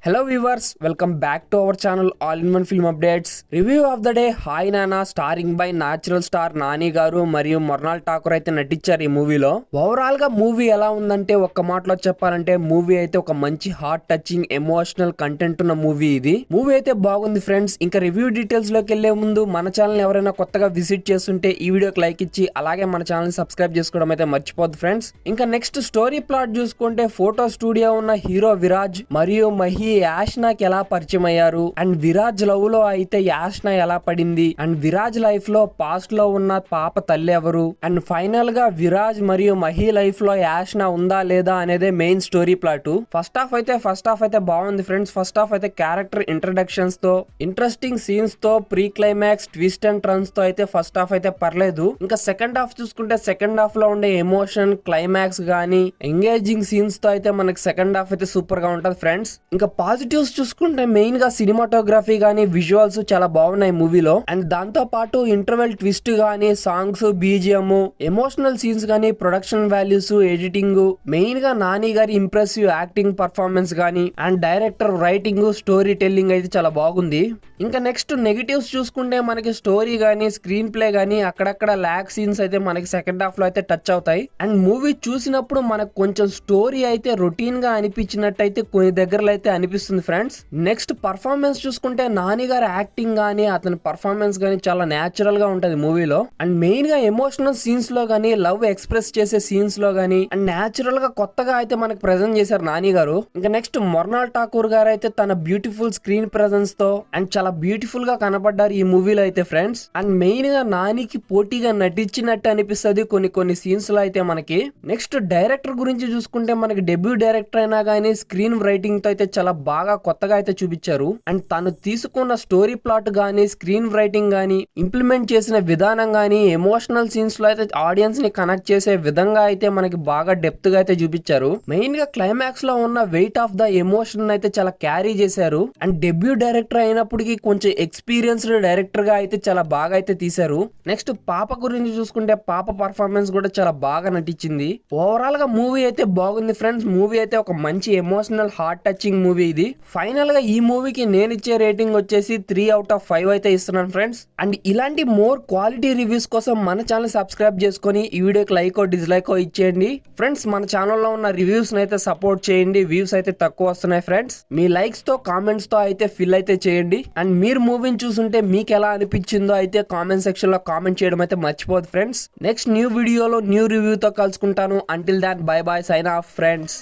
Hello viewers, welcome back to our channel All in One Film Updates. Review of the day Hi Nana starring by natural star Nani గారు మరియు మొర్నాల్ ఠాకూర్ అయితే నటించారు ఈ మూవీలో. Overall గా movie ఎలా ఉందంటే ఒక్క మాటలో చెప్పాలంటే మూవీ అయితే ఒక మంచి హార్ట్ టచింగ్ ఎమోషనల్ కంటెంట్ ఉన్న మూవీ ఇది. మూవీ అయితే బాగుంది ఫ్రెండ్స్. ఇంకా రివ్యూ డీటెయిల్స్ లోకి వెళ్లే ముందు మన ఛానల్ ఎవరైనా కొత్తగా విజిట్ చేస్తుంటే ఈ వీడియోకి లైక్ ఇచ్చి అలాగే మన ఛానల్ సబ్స్క్రైబ్ చేసుకోవడం అయితే మర్చిపోద్దు ఫ్రెండ్స్. ఇంకా నెక్స్ట్ స్టోరీ ప్లాట్ చూసుకుంటే ఫోటో స్టూడియో ఉన్న హీరో విరాజ్ మరియు మహి యాష్నాకి ఎలా పరిచయం అయ్యారు అండ్ విరాజ్ లవ్ లో అయితే యాష్నా ఎలా పడింది అండ్ విరాజ్ లైఫ్ లో పాస్ట్ లో ఉన్న పాప తల్లి ఎవరు అండ్ ఫైనల్ గా విరాజ్ మరియు మహి లైఫ్ లో యాష్నా ఉందా లేదా అనేదే main story plot. First half అయితే బాగుంది ఫ్రెండ్స్. ఫస్ట్ హాఫ్ అయితే క్యారెక్టర్ ఇంట్రడక్షన్స్ తో ఇంట్రెస్టింగ్ సీన్స్ తో pre climax twist and turns తో అయితే ఫస్ట్ హాఫ్ అయితే పర్లేదు. ఇంకా సెకండ్ హాఫ్ చూసుకుంటే సెకండ్ హాఫ్ లో ఉండే ఎమోషన్ క్లైమాక్స్ గానీ ఎంగేజింగ్ సీన్స్ తో అయితే మనకి సెకండ్ హాఫ్ అయితే సూపర్ గా ఉంటది ఫ్రెండ్స్. ఇంకా పాజిటివ్స్ చూసుకుంటే మెయిన్ గా సినిమాటోగ్రఫీ గానీ విజువల్స్ చాలా బాగున్నాయి మూవీలో అండ్ దాంతో పాటు ఇంటర్వెల్ ట్విస్ట్ గానీ సాంగ్స్ బీజిఎం ఎమోషనల్ సీన్స్ గానీ ప్రొడక్షన్ వాల్యూస్ ఎడిటింగ్ మెయిన్ గా నాని గారి ఇంప్రెసివ్ యాక్టింగ్ పర్ఫార్మెన్స్ గానీ and director writing story telling అయితే చాలా బాగుంది. ఇంకా నెక్స్ట్ నెగటివ్స్ చూసుకుంటే మనకి స్టోరీ గానీ స్క్రీన్ ప్లే గానీ అక్కడక్కడ ల్యాగ్ సీన్స్ అయితే మనకి సెకండ్ హాఫ్ లో అయితే టచ్ అవుతాయి అండ్ మూవీ చూసినప్పుడు మనకు కొంచెం స్టోరీ అయితే రొటీన్ గా అనిపించినట్టు అయితే కొన్ని దగ్గరలో అయితే అనిపిస్తుంది ఫ్రెండ్స్. నెక్స్ట్ పర్ఫార్మెన్స్ చూసుకుంటే నాని గారి యాక్టింగ్ గానీ అతని పర్ఫార్మెన్స్ గానీ చాలా నేచురల్ గా ఉంటది మూవీలో అండ్ మెయిన్ గా ఎమోషనల్ సీన్స్ లో గానీ లవ్ ఎక్స్ప్రెస్ చేసే సీన్స్ లో గానీ అండ్ నేచురల్ గా కొత్తగా అయితే మనకు ప్రెజెంట్ చేశారు నాని గారు. ఇంకా నెక్స్ట్ మొర్నాల్ ఠాకూర్ గారు అయితే తన బ్యూటిఫుల్ స్క్రీన్ ప్రెజెన్స్ తో అండ్ చాలా బ్యూటిఫుల్ గా కనబడ్డారు ఈ మూవీలో అయితే ఫ్రెండ్స్. అండ్ మెయిన్ గా నానికి పోటీగా నటించినట్టు అనిపిస్తుంది కొన్ని సీన్స్ లో అయితే మనకి. నెక్స్ట్ డైరెక్టర్ గురించి చూసుకుంటే మనకి డెబ్యూ డైరెక్టర్ అయినా గానీ స్క్రీన్ రైటింగ్ తో అయితే చాలా బాగా కొత్తగా అయితే చూపించారు అండ్ తను తీసుకున్న స్టోరీ ప్లాట్ గానీ స్క్రీన్ రైటింగ్ గానీ ఇంప్లిమెంట్ చేసిన విధానం గానీ ఎమోషనల్ సీన్స్ లో అయితే ఆడియన్స్ ని కనెక్ట్ చేసే విధంగా అయితే మనకి బాగా డెప్త్ గా అయితే చూపించారు. మెయిన్ గా క్లైమాక్స్ లో ఉన్న వెయిట్ ఆఫ్ ద ఎమోషన్ అయితే చాలా క్యారీ చేశారు అండ్ డెబ్యూ డైరెక్టర్ అయినప్పటికీ కొంచెం ఎక్స్పీరియన్స్డ్ డైరెక్టర్ గా అయితే చాలా బాగా అయితే తీశారు. నెక్స్ట్ పాప గురించి చూసుకుంటే పాప పర్ఫార్మెన్స్ కూడా చాలా బాగా నటించింది. ఓవరాల్ గా మూవీ అయితే బాగుంది ఫ్రెండ్స్. మూవీ అయితే ఒక మంచి ఎమోషనల్ హార్ట్ టచింగ్ మూవీ ఇది. ఫైనల్ గా ఈ మూవీకి నేను ఇచ్చే రేటింగ్ వచ్చేసి 3/5 అయితే ఇస్తున్నాను ఫ్రెండ్స్. అండ్ ఇలాంటి మోర్ క్వాలిటీ రివ్యూస్ కోసం మన ఛానల్ సబ్స్క్రైబ్ చేసుకొని ఈ వీడియోకి లైక్ డిస్లైక్ ఇచ్చేయండి ఫ్రెండ్స్. మన ఛానల్లో ఉన్న రివ్యూస్ అయితే సపోర్ట్ చేయండి. వ్యూస్ అయితే తక్కువ వస్తున్నాయి ఫ్రెండ్స్. మీ లైక్స్ తో కామెంట్స్ తో అయితే ఫిల్ అయితే చేయండి అండ్ మీరు మూవీని చూస్తుంటే మీకు ఎలా అనిపించిందో అయితే కామెంట్ సెక్షన్ లో కామెంట్ చేయడం అయితే మర్చిపోదు ఫ్రెండ్స్. నెక్స్ట్ న్యూ వీడియోలో న్యూ రివ్యూ తో కలుసుకుంటాను. Until then bye bye sign off friends.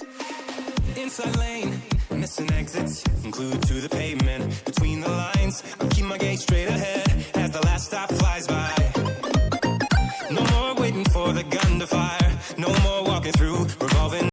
Missing exits, glued to the pavement. Between the lines, I keep my gaze straight ahead as the last stop flies by. No more waiting for the gun to fire. No more